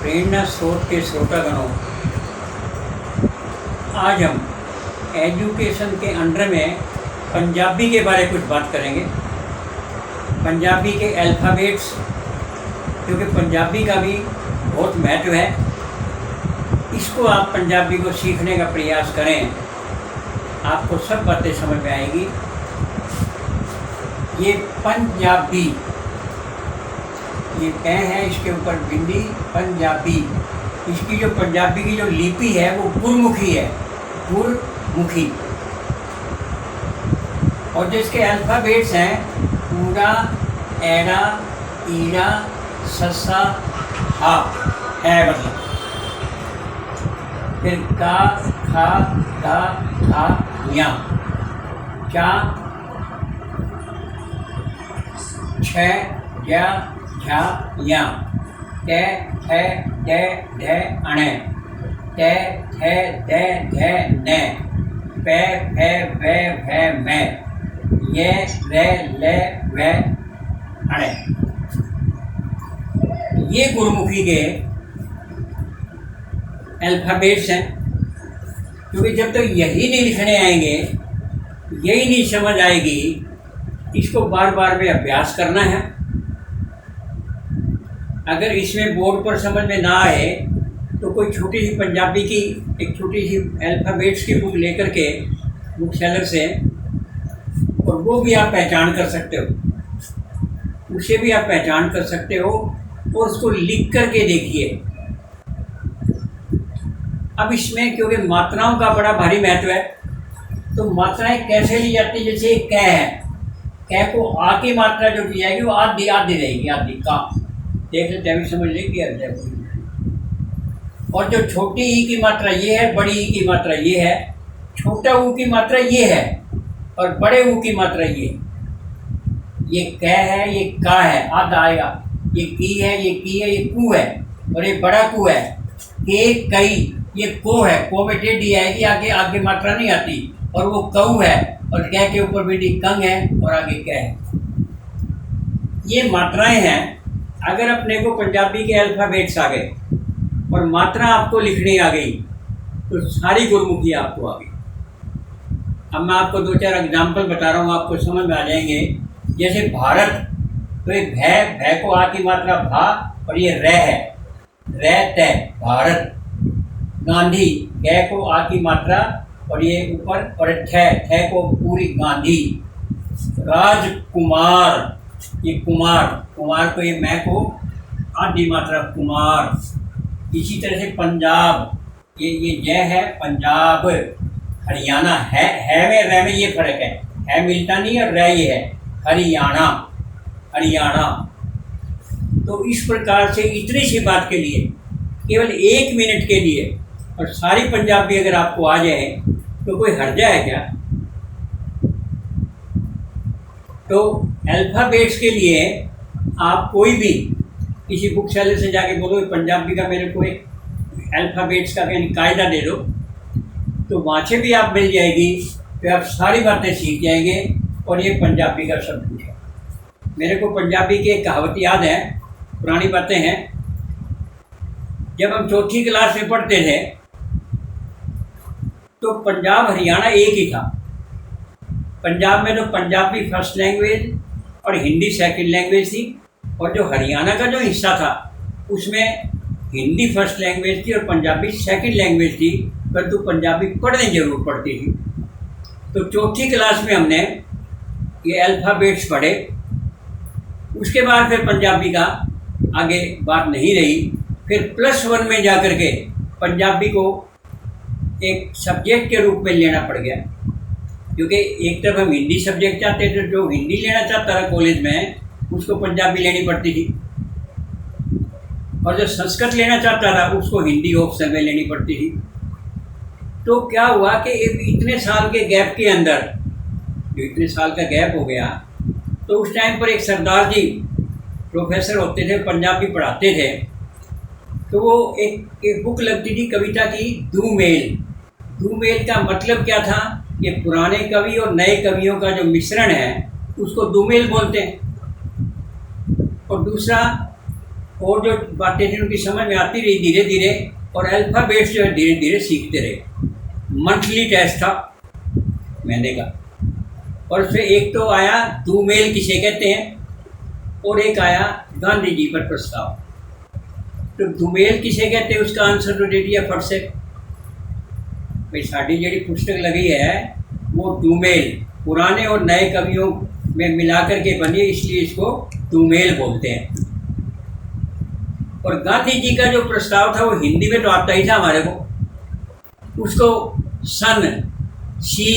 प्रेरणा स्रोत के श्रोतागणों, आज हम एजुकेशन के अंडर में पंजाबी के बारे में कुछ बात करेंगे। पंजाबी के अल्फ़ाबेट्स, क्योंकि पंजाबी का भी बहुत महत्व है। इसको आप पंजाबी को सीखने का प्रयास करें, आपको सब बातें समझ में आएगी। ये पंजाबी, ये प है, इसके ऊपर बिंदी, पंजाबी। इसकी जो पंजाबी की जो लिपि है वो गुरमुखी है, गुरमुखी। और जो इसके अल्फ़ाबेट्स हैं, ऊड़ा, एड़ा, ईड़ा, ससा, हा है मतलब। फिर का, खा, गा, खा, या, चा, छ, जा, झा, या, टे, थे, दे, ढे, अणे, ते, थे, दे, ढे, ने, पे, फे, वे, भे, मैं, ये, रे, ले, वे, अणे। ये गुरमुखी के अल्फ़ाबेट्स हैं। क्योंकि जब तक यही नहीं लिखने आएंगे, यही नहीं समझ आएगी, इसको बार बार में अभ्यास करना है। अगर इसमें बोर्ड पर समझ में ना आए तो कोई छोटी सी पंजाबी की एक छोटी सी अल्फ़ाबेट्स की बुक लेकर के बुक सेलर से, और वो भी आप पहचान कर सकते हो, उसे भी आप पहचान कर सकते हो और उसको लिख करके देखिए। अब इसमें क्योंकि मात्राओं का बड़ा भारी महत्व है, तो मात्राएं कैसे ली जाती है। जैसे क है, क को आ की मात्रा जो की जाएगी वो आधी आधी रहेगी, आधी का। देख लेते हैं, समझ लीजिए। और जो छोटी ई की मात्रा ये है, बड़ी ई की मात्रा ये है, छोटा ऊ की मात्रा ये है, और बड़े ऊ की मात्रा ये क है, ये का है, आधा आएगा। ये की है, ये की है, ये कू है, और ये बड़ा कू है। के, कई, ये को है, को में टेढ़ी आएगी, आगे आगे मात्रा नहीं आती। और वो कऊ है, और कै के ऊपर बेटी कंग है, और आगे कै है। ये मात्राएं हैं। अगर अपने को पंजाबी के अल्फ़ाबेट्स आ गए और मात्रा आपको लिखनी आ गई, तो सारी गुरमुखी आपको आ गई। अब मैं आपको दो चार एग्जाम्पल बता रहा हूँ, आपको समझ में आ जाएंगे। जैसे भारत, तो ये भै को आ की मात्रा भा, और ये रे है, रे तय, भारत। गांधी, कै को आ की मात्रा, और ये ऊपर, और थे को पूरी गांधी। राजकुमार, ये कुमार, कुमार को ये मैं को आधी मात्रा, कुमार। इसी तरह से पंजाब, ये जय है, पंजाब। हरियाणा है में रे में ये फर्क है मिलता नहीं, और रे ये है, हरियाणा, हरियाणा। तो इस प्रकार से इतनी सी बात के लिए, केवल 1 मिनट के लिए, और सारी पंजाबी अगर आपको आ जाए तो कोई हर्जा है क्या। तो अल्फ़ाबेट्स के लिए आप कोई भी किसी बुक सेलर से जाके बोलो पंजाबी का मेरे को एक अल्फ़ाबेट्स का कायदा दे दो, तो वहाँ से भी आप मिल जाएगी। तो आप सारी बातें सीख जाएंगे, और ये पंजाबी का सब कुछ है। मेरे को पंजाबी की एक कहावत याद है, पुरानी बातें हैं। जब हम चौथी क्लास में पढ़ते थे तो पंजाब हरियाणा एक ही था। पंजाब में तो पंजाबी फर्स्ट लैंग्वेज और हिंदी सेकंड लैंग्वेज थी, और जो हरियाणा का जो हिस्सा था उसमें हिंदी फर्स्ट लैंग्वेज थी और पंजाबी सेकंड लैंग्वेज थी, परंतु पंजाबी पढ़ने जरूर पड़ती थी। तो चौथी क्लास में हमने ये अल्फ़ाबेट्स पढ़े। उसके बाद फिर पंजाबी का आगे बात नहीं रही। फिर +1 में जाकर के पंजाबी को एक सब्जेक्ट के रूप में लेना पड़ गया, क्योंकि एक तरफ हम हिंदी सब्जेक्ट चाहते थे, जो हिंदी लेना चाहता था कॉलेज में उसको पंजाबी लेनी पड़ती थी, और जो संस्कृत लेना चाहता था उसको हिंदी ऑप्शन में लेनी पड़ती थी। तो क्या हुआ कि इतने साल के गैप के अंदर, जो इतने साल का गैप हो गया, तो उस टाइम पर एक सरदार जी प्रोफेसर होते थे, पंजाबी पढ़ाते थे। तो वो एक बुक लगती थी कविता की, दूमेल। दूमेल का मतलब क्या था, ये पुराने कवि और नए कवियों का जो मिश्रण है उसको दूमेल बोलते हैं। और दूसरा और जो बातें थी उनकी समझ में आती रही धीरे धीरे, और अल्फ़ाबेट्स जो है धीरे धीरे सीखते रहे। मंथली टेस्ट था महीने का, और उसमें एक तो आया दूमेल किसे कहते हैं, और एक आया गांधी जी पर प्रस्ताव। तो दूमेल किसे कहते हैं उसका आंसर तो दे दिया फट से भाई। साड़ी जी पुस्तक लगी है वो दूमेल, पुराने और नए कवियों में मिलाकर के बनी, इसलिए इसको दूमेल बोलते हैं। और गांधी जी का जो प्रस्ताव था वो हिंदी में तो आता ही था हमारे को, उसको सन सी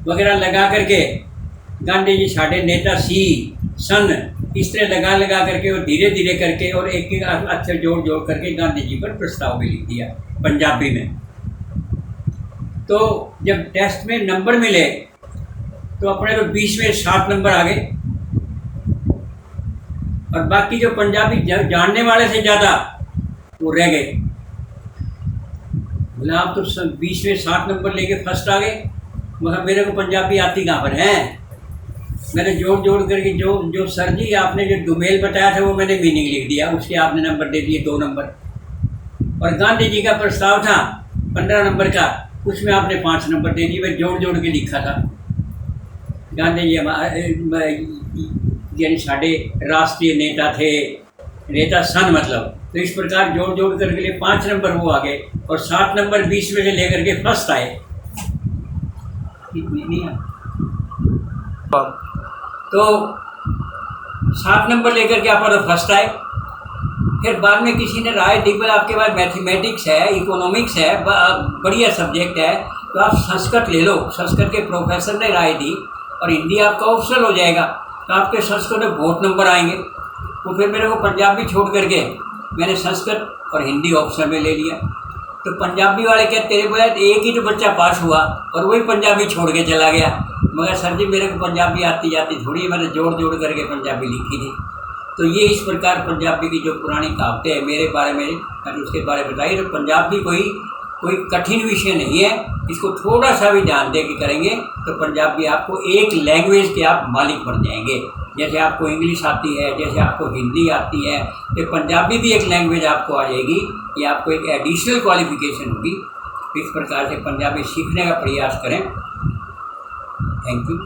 वगैरह लगा करके गांधी जी साढ़े नेता सी सन इस तरह लगा करके और धीरे धीरे करके और एक एक अक्षर जोड़ जोड़ करके गांधी जी पर प्रस्ताव भी लिख दिया पंजाबी में। तो जब टेस्ट में नंबर मिले तो अपने तो 20 में 7 नंबर आ गए, और बाकी जो पंजाबी जानने वाले से ज़्यादा वो रह गए। बोला आप तो 20 में 7 नंबर लेके फर्स्ट आ गए, मगर मेरे को पंजाबी आती कहाँ पर है। मैंने जोड़ जोड़ करके जो सर जी आपने जो दुमेल बताया था वो मैंने मीनिंग लिख दिया, उसके आपने नंबर दे दिए 2 नंबर। और गांधी जी का प्रस्ताव था 15 नंबर का, उसमें आपने 5 नंबर दे दिए, मैं जोड़ जोड़ के लिखा था। गांधी जी यानी साढ़े राष्ट्रीय नेता थे, नेता सन मतलब, तो इस प्रकार जोड़ जोड़ करके लिए 5 नंबर वो आ गए, और 7 नंबर 20 में से लेकर के फर्स्ट आए। तो 7 नंबर लेकर के आप फर्स्ट आए। फिर बाद में किसी ने राय दी बोला आपके पास मैथमेटिक्स है, इकोनॉमिक्स है, बढ़िया सब्जेक्ट है, तो आप संस्कृत ले लो। संस्कृत के प्रोफेसर ने राय दी, और हिंदी आपका ऑप्शनल हो जाएगा, तो आपके संस्कृत में बहुत नंबर आएंगे। तो फिर मेरे को पंजाबी छोड़ करके मैंने संस्कृत और हिंदी ऑप्शन में ले लिया। तो पंजाबी वाले कहते तेरे बोला एक ही तो बच्चा पास हुआ और वही पंजाबी छोड़ के चला गया। मगर सर जी मेरे को पंजाबी आती जाती थोड़ी है, मैंने जोड़ जोड़ करके पंजाबी लिखी थी। तो ये इस प्रकार पंजाबी की जो पुरानी कहावतें हैं मेरे बारे में, मैंने उसके बारे में बताई। तो पंजाबी कोई कठिन विषय नहीं है, इसको थोड़ा सा भी ध्यान दे के करेंगे तो पंजाबी आपको एक लैंग्वेज के आप मालिक बन जाएंगे। जैसे आपको इंग्लिश आती है, जैसे आपको हिंदी आती है, तो पंजाबी भी एक लैंग्वेज आपको आ जाएगी। ये आपको एक एडिशनल क्वालिफिकेशन होगी। इस प्रकार से पंजाबी सीखने का प्रयास करें। Thank you.